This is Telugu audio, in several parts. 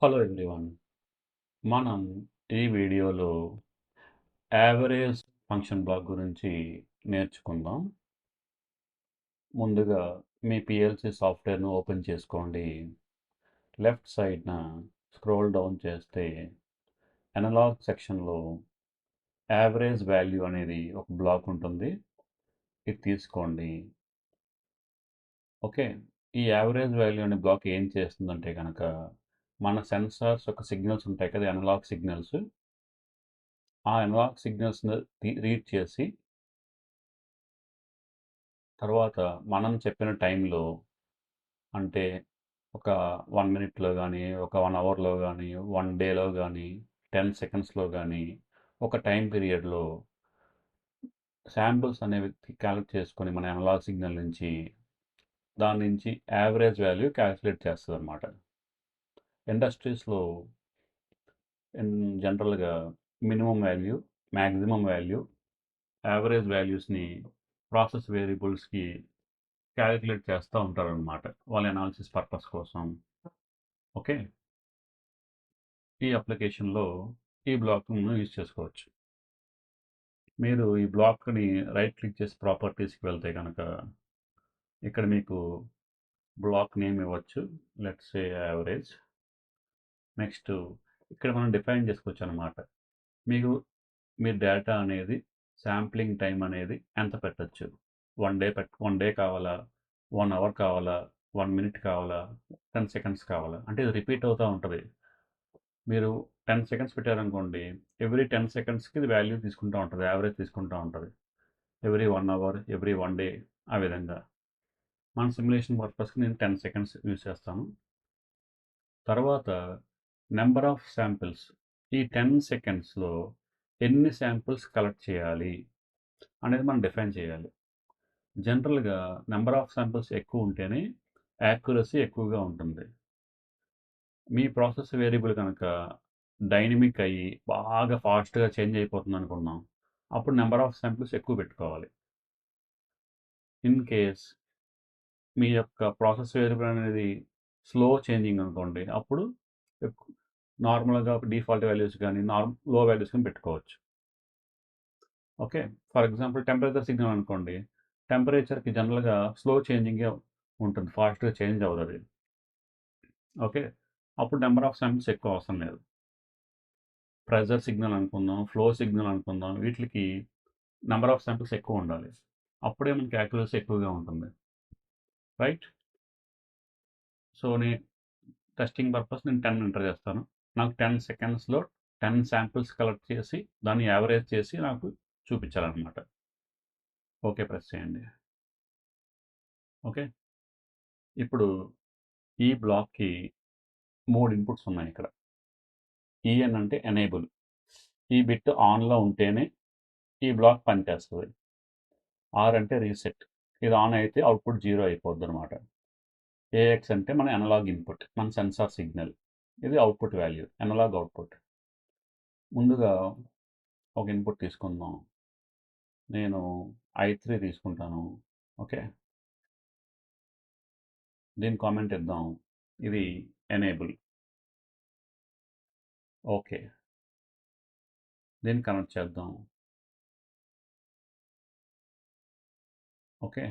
Hello everyone. మనం ఈ వీడియోలో యావరేజ్ ఫంక్షన్ బ్లాక్ గురించి నేర్చుకుందాం. ముందుగా మీ పిఎల్సి సాఫ్ట్వేర్ను ఓపెన్ చేసుకోండి. లెఫ్ట్ సైడ్న స్క్రోల్ డౌన్ చేస్తే అనలాగ్ సెక్షన్లో యావరేజ్ వాల్యూ అనేది ఒక బ్లాక్ ఉంటుంది. ఇది తీసుకోండి. ఓకే. ఈ యావరేజ్ వాల్యూ అనే బ్లాక్ ఏం చేస్తుందంటే కనుక మన సెన్సార్స్ యొక్క సిగ్నల్స్ ఉంటాయి కదా, అనలాగ్ సిగ్నల్స్. ఆ అనలాగ్ సిగ్నల్స్ని రీడ్ చేసి తర్వాత మనం చెప్పిన టైంలో, అంటే ఒక 1 మినిట్‌లో గానీ, ఒక 1 అవర్‌లో గానీ, 1 డేలో గానీ, 10 సెకండ్స్‌లో గానీ, ఒక టైమ్ పీరియడ్‌లో శాంపిల్స్ అనేవి కలెక్ట్ చేసుకొని మన అనలాగ్ సిగ్నల్ నుంచి, దాని నుంచి యావరేజ్ వాల్యూ క్యాలిక్యులేట్ చేస్తదనమాట. ఇండస్ట్రీస్‌లో జనరల్‌గా minimum value, maximum value, average వాల్యూస్‌ని ప్రాసెస్ వేరియబుల్స్‌కి క్యాలిక్యులేట్ చేస్తూ ఉంటారనమాట. వాళ్ళ అనాలిసిస్ పర్పస్ కోసం. ఓకే. ఈ అప్లికేషన్‌లో ఈ బ్లాక్‌ని మనం యూజ్ చేసుకోవచ్చు. మీరు ఈ బ్లాక్‌ని రైట్ క్లిక్ చేసి ప్రాపర్టీస్‌కి వెళ్తే గనక, ఇక్కడ మీకు బ్లాక్ నేమ్ ఇవ్వచ్చు. Let's say average. నెక్స్ట్ ఇక్కడ మనం డిఫైన్ చేసుకోవచ్చనమాట. మీకు మీ డేటా అనేది శాంప్లింగ్ టైమ్ అనేది ఎంత పెట్టొచ్చు. 1 డే కావాలా? 1 అవర్ కావాలా? 1 మినిట్ కావాలా? 10 సెకండ్స్ కావాలా? అంటే ఇది రిపీట్ అవుతా ఉంటది. మీరు 10 సెకండ్స్ పెట్టారనుకోండి, ఎవ్రీ 10 సెకండ్స్‌కి ఇది వాల్యూ తీసుకుంటా ఉంటది. యావరేజ్ తీసుకుంటా ఉంటది. ఎవ్రీ 1 అవర్, ఎవ్రీ 1 డే ఆ విధంగా. మన సిమ్యులేషన్ పర్పస్‌కి నేను 10 సెకండ్స్ యూజ్ చేస్తాను. తర్వాత నంబర్ ఆఫ్ శాంపిల్స్. ఈ 10 సెకండ్స్‌లో ఎన్ని శాంపిల్స్ కలెక్ట్ చేయాలి అనేది మనం డిఫైన్ చేయాలి. జనరల్‌గా నంబర్ ఆఫ్ శాంపిల్స్ ఎక్కువ ఉంటేనే యాక్యురసీ ఎక్కువగా ఉంటుంది. మీ ప్రాసెస్ వేరియబుల్ కనుక డైనమిక్ అయ్యి బాగా ఫాస్ట్‌గా చేంజ్ అయిపోతుందనుకుందాం. అప్పుడు నంబర్ ఆఫ్ శాంపిల్స్ ఎక్కువ పెట్టుకోవాలి. ఇన్ కేస్ మీ యొక్క ప్రాసెస్ వేరియబుల్ అనేది స్లో చేంజింగ్ అనుకోండి, అప్పుడు ఎక్కు నార్మల్‌గా డిఫాల్ట్ వాల్యూస్ గానీ, లో వాల్యూస్ గానీ పెట్టుకోవచ్చు. Okay. For example temperature signal అనుకోండి. టెంపరేచర్‌కి జనరల్‌గా స్లో చేంజింగే ఉంటుంది. ఫాస్ట్‌గా చేంజ్ అవ్వదది. ఓకే. అప్పుడు నంబర్ ఆఫ్ శాంపిల్స్ ఎక్కువ అవసరం లేదు. ప్రెషర్ సిగ్నల్ అనుకుందాం, ఫ్లో సిగ్నల్ అనుకుందాం. వీటిలికి నంబర్ ఆఫ్ శాంపిల్స్ ఎక్కువుండాలి. అప్పుడే మనకి యాక్యురసీ ఎక్కువగా ఉంటుంది. రైట్? సో, టెస్టింగ్ పర్పస్ నేను 10 ఎంటర్ చేస్తాను. నాకు 10 సెకండ్స్‌లో 10 శాంపిల్స్ కలెక్ట్ చేసి, దాన్ని యావరేజ్ చేసి నాకు చూపించాలనమాట. ఓకే ప్రెస్ చేయండి. ఓకే. ఇప్పుడు ఈ బ్లాక్‌కి 3 ఇన్‌పుట్స్ ఉన్నాయిక్కడ. ఈఎన్ అంటే ఎనేబుల్. ఈ బిట్ ఆన్‌లో ఉంటేనే ఈ బ్లాక్ పనిచేస్తది. ఆర్ అంటే రీసెట్. ఇది ఆన్ అయితే అవుట్‌పుట్ 0 అయిపోద్దనమాట. ఏఎక్స్ అంటే మన అనలాగ్ ఇన్పుట్. మన సెన్సార్ సిగ్నల్. ఇది అవుట్‌పుట్ వాల్యూ. Analog output. ముందుగా ఒక ఇన్పుట్ తీసుకుందాం. నేను I3 తీసుకుంటాను. ఓకే. దీని కామెంట్ ఇద్దాం. ఇది ఎనేబుల్. ఓకే. దీన్ని కనెక్ట్ చేద్దాం. ఓకే.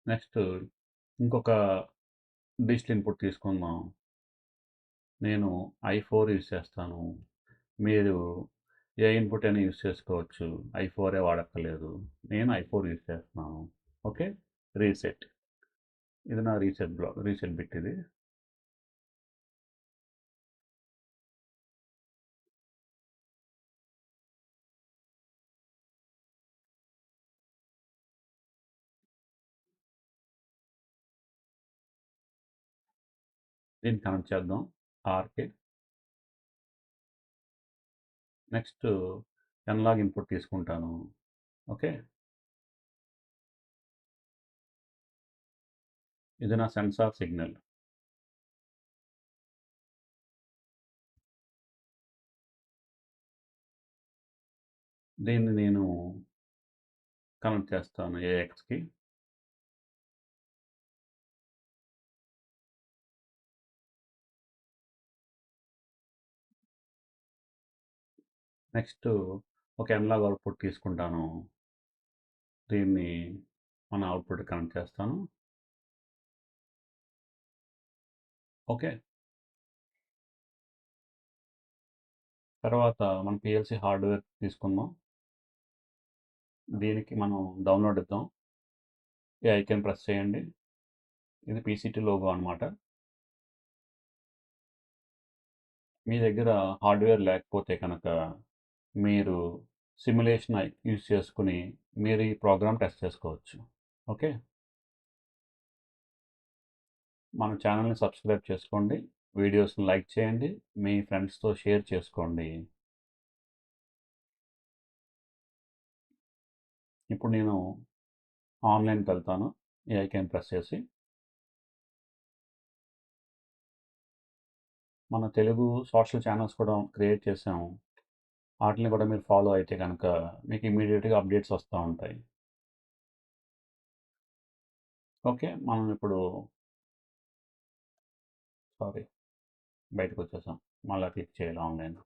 నెక్స్ట్ ఇంకొక డిజిటల్ ఇన్పుట్ తీసుకుందాం. నేను I4 యూజ్ చేస్తాను. మీరు ఏ ఇన్పుట్ అయినా యూజ్ చేసుకోవచ్చు. I4 వాడక్కర్లేదు. నేను I4 యూజ్ చేస్తున్నాను. ఓకే. రీసెట్. ఇది నా రీసెట్ బిట్ ఇది. దీన్ని కనెక్ట్ చేద్దాం. ఆర్‌కి. నెక్స్ట్ అనలాగ్ ఇన్పుట్ తీసుకుంటాను. ఓకే. ఇది నా సెన్సార్ సిగ్నల్. దీన్ని నేను కనెక్ట్ చేస్తాను ఏఎక్స్‌కి. నెక్స్ట్ ఒక ఎనలాగ్ అవుట్పుట్ తీసుకుంటాను. దీన్ని మన అవుట్పుట్ కనెక్ట్ చేస్తాను. ఓకే. తర్వాత మన పిఎల్సి హార్డ్వేర్ తీసుకుందాం. దీనికి మనం డౌన్లోడ్ ఇద్దాం. ఈ ఐకాన్ ప్రెస్ చేయండి. ఇది పీసీటీ లోగో అనమాట. మీ దగ్గర హార్డ్వేర్ లేకపోతే కనుక మీరు సిమ్యులేషన్ యూజ్ చేసుకుని మీరు ఈ ప్రోగ్రామ్ టెస్ట్ చేసుకోవచ్చు. ఓకే. మన ఛానల్ని సబ్స్క్రైబ్ చేసుకోండి, వీడియోస్ని లైక్ చేయండి, మీ ఫ్రెండ్స్తో షేర్ చేసుకోండి. ఇప్పుడు నేను ఆన్లైన్కి వెళ్తాను. ఈ ఐకాన్ ప్రెస్ చేసి మన తెలుగు సోషల్ ఛానల్స్ కూడా క్రియేట్ చేసాము. వాటిని కూడా మీరు ఫాలో అయితే కనుక మీకు ఇమీడియట్గా అప్డేట్స్ వస్తూ ఉంటాయి. ఓకే. మనం ఇప్పుడు సారీ బయటకు వచ్చేసాం. మళ్ళీ క్లిక్ చేయాలి ఆన్లైన్.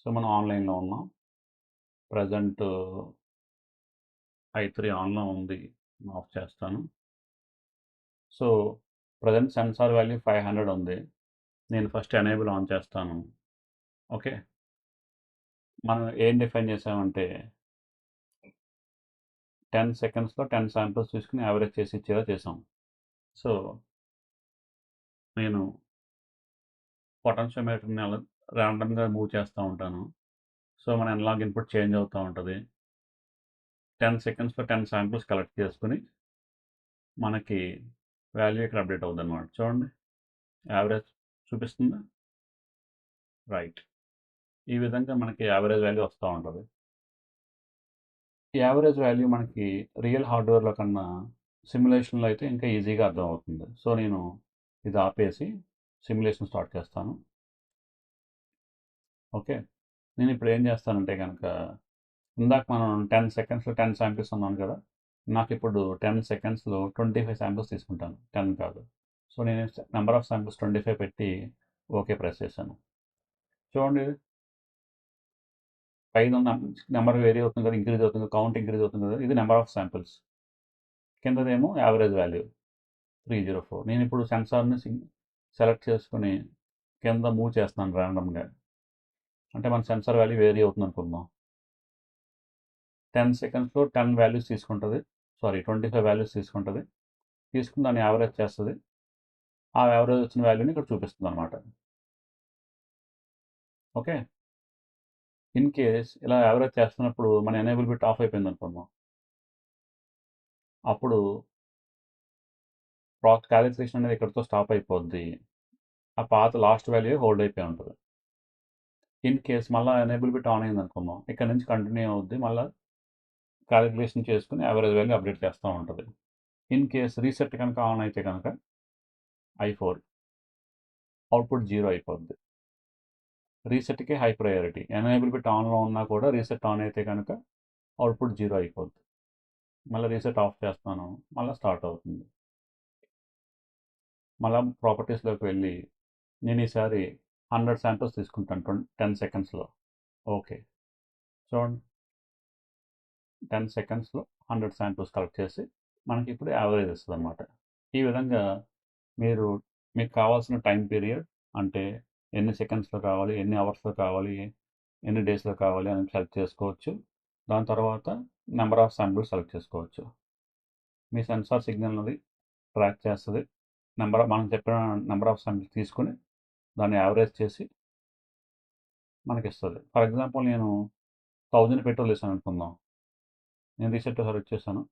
సో మనం ఆన్లైన్లో ఉన్నాం. ప్రజెంట్ i3 ఆన్లో ఉంది. ఆఫ్ చేస్తాను. సో ప్రజెంట్ సెన్సార్ వాల్యూ 500 ఉంది. నేను ఫస్ట్ ఎనేబుల్ ఆన్ చేస్తాను. ఓకే. మనం ఏం డిఫైన్ చేసామంటే 10 సెకండ్స్లో 10 శాంపిల్స్ తీసుకుని యావరేజ్ చేసి ఇచ్చేలా చేసాం. సో నేను పొటెన్షియోమీటర్ని అలా ర్యాండమ్గా మూవ్ చేస్తూ ఉంటాను. సో మన అనలాగ్ ఇన్పుట్ చేంజ్ అవుతూ ఉంటుంది. 10 సెకండ్స్లో 10 శాంపిల్స్ కలెక్ట్ చేసుకుని మనకి వాల్యూ ఇక్కడ అప్డేట్ అవుతుంది అనమాట. చూడండి, యావరేజ్ చూపిస్తుందా? రైట్. ఈ విధంగా మనకి యావరేజ్ వాల్యూ వస్తూ ఉంటుంది. ఈ యావరేజ్ వాల్యూ మనకి రియల్ హార్డ్వేర్లో కన్నా సిమ్యులేషన్లో అయితే ఇంకా ఈజీగా అర్థమవుతుంది. సో నేను ఇది ఆపేసి సిమ్యులేషన్ స్టార్ట్ చేస్తాను. ఓకే. నేను ఇప్పుడు ఏం చేస్తానంటే కనుక ఇందాక మనం 10 సెకండ్స్లో 10 శాంపిల్స్ అన్నాను కదా, నాకు ఇప్పుడు 10 సెకండ్స్లో 25 శాంపిల్స్ తీసుకుంటాను, 10 కాదు. సో నేను నెంబర్ ఆఫ్ శాంపిల్స్ 25 పెట్టి ఓకే ప్రెస్ చేశాను. చూడండి, పైన నెంబర్ వేరీ అవుతుంది కదా, ఇంక్రీజ్ అవుతుంది, కౌంట్ ఇంక్రీజ్ అవుతుంది కదా, ఇది నెంబర్ ఆఫ్ శాంపిల్స్. కిందదేమో యావరేజ్ వాల్యూ 304. నేను ఇప్పుడు సెన్సార్ని సెలెక్ట్ చేసుకుని కింద మూవ్ చేస్తున్నాను ర్యాండమ్గా. అంటే మన సెన్సార్ వాల్యూ వేరీ అవుతుంది అనుకుందాం. 10 సెకండ్స్లో 10 వాల్యూస్ తీసుకుంటుంది, సారీ 25 వాల్యూస్ తీసుకుంటుంది. తీసుకుని దాన్ని యావరేజ్ చేస్తుంది. ఆ యావరేజ్ వచ్చిన వాల్యూని ఇక్కడ చూపిస్తుంది అనమాట. ఓకే. ఇన్ కేస్ ఇలా యావరేజ్ చేస్తున్నప్పుడు మన ఎనేబుల్ బిట్ ఆఫ్ అయిపోయింది అనుకుందాం. అప్పుడు క్యాలిక్యులేషన్ అనేది ఇక్కడితో స్టాప్ అయిపోద్ది. ఆ పాత లాస్ట్ వాల్యూ హోల్డ్ అయిపోయి ఉంటుంది. ఇన్ కేస్ మళ్ళీ ఎనేబుల్ బిట్ ఆన్ అయింది అనుకుందాం, ఇక్కడ నుంచి కంటిన్యూ అవుద్ది, మళ్ళీ క్యాలిక్యులేషన్ చేసుకుని యావరేజ్ వాల్యూ అప్డేట్ చేస్తూ ఉంటుంది. ఇన్ కేస్ రీసెట్ కనుక ఆన్ అయితే కనుక i4 అవుట్పుట్ 0 అయిపోద్ది. రీసెట్కి హై ప్రయారిటీ. ఎనేబుల్ బిట్ ఆన్లో ఉన్నా కూడా రీసెట్ ఆన్ అయితే కనుక అవుట్పుట్ 0 అయిపోద్ది. మళ్ళీ రీసెట్ ఆఫ్ చేస్తాను, మళ్ళీ స్టార్ట్ అవుతుంది. మళ్ళీ ప్రాపర్టీస్లోకి వెళ్ళి నేను ఈసారి 100 శాంపిల్స్ తీసుకుంటాను 10 సెకండ్స్లో. ఓకే. చూడండి, 10 సెకండ్స్లో 100 శాంపిల్స్ కలెక్ట్ చేసి మనకి ఇప్పుడు యావరేజ్ ఇస్తుంది అనమాట. ఈ విధంగా మీరు మీకు కావాల్సిన టైం పీరియడ్, అంటే ఎన్ని సెకండ్స్లో కావాలి, ఎన్ని అవర్స్లో కావాలి, ఎన్ని డేస్లో కావాలి అని సెలెక్ట్ చేసుకోవచ్చు. దాని తర్వాత నెంబర్ ఆఫ్ శాంపిల్స్ సెలెక్ట్ చేసుకోవచ్చు. మీ సెన్సార్ సిగ్నల్ అది ట్రాక్ చేస్తుంది. మనం చెప్పిన నెంబర్ ఆఫ్ శాంపిల్స్ తీసుకుని దాన్ని యావరేజ్ చేసి మనకి ఇస్తుంది. ఫర్ ఎగ్జాంపుల్ నేను 1000 పెట్టి వదిలేసాను అనుకుందాం. నేను రీసెట్ సెలెక్ట్ చేశాను,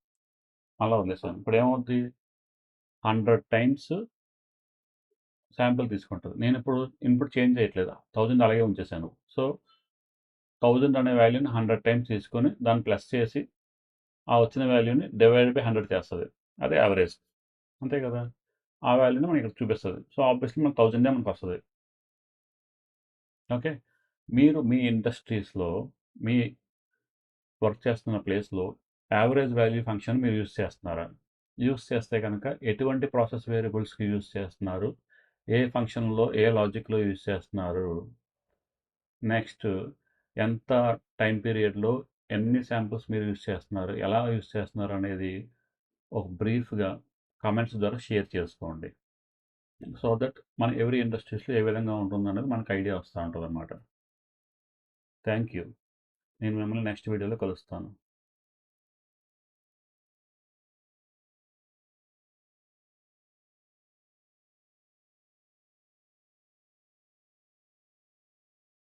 మళ్ళీ వదిలేసాను. ఇప్పుడు ఏమవుద్ది, 100 టైమ్స్ శాంపిల్ తీసుకుంటుంది. నేను ఇప్పుడు ఇన్పుట్ చేంజ్ చేయట్లేదు, 1000 అలాగే ఉంచేసాను. సో 1000 అనే వాల్యూని 100 టైమ్స్ తీసుకొని దాన్ని ప్లస్ చేసి ఆ వచ్చిన వాల్యూని డివైడ్ బై 100 చేస్తుంది. అదే యావరేజ్, అంతే కదా. ఆ వాల్యూని మనకి ఇక్కడ చూపిస్తుంది. సో ఆబ్వియస్లీ మనకు 1000 మనకు వస్తుంది. ఓకే. మీరు మీ ఇండస్ట్రీస్లో, మీ వర్క్ చేస్తున్న ప్లేస్లో యావరేజ్ వాల్యూ ఫంక్షన్ మీరు యూజ్ చేస్తున్నారా? యూజ్ చేస్తే కనుక ఎటువంటి ప్రాసెస్ వేరియబుల్స్‌కి యూజ్ చేస్తున్నారు? ఏ ఫంక్షన్‌లో, ఏ లాజిక్‌లో యూజ్ చేస్తున్నారు? నెక్స్ట్ ఎంత టైమ్ పీరియడ్‌లో ఎన్ని శాంపుల్స్ మీరు యూజ్ చేస్తున్నారు? ఎలా యూజ్ చేస్తున్నారు అనేది ఒక బ్రీఫ్‌గా కామెంట్స్ ద్వారా షేర్ చేసుకోండి. సో దట్ మన ఎవ్రీ ఇండస్ట్రీస్‌లో ఏ విధంగా ఉంటుందనేది మనకు ఐడియా వస్తా ఉంటదనమాట. Thank you. నేను మిమ్మల్ని నెక్స్ట్ వీడియోలో కలుస్తాను.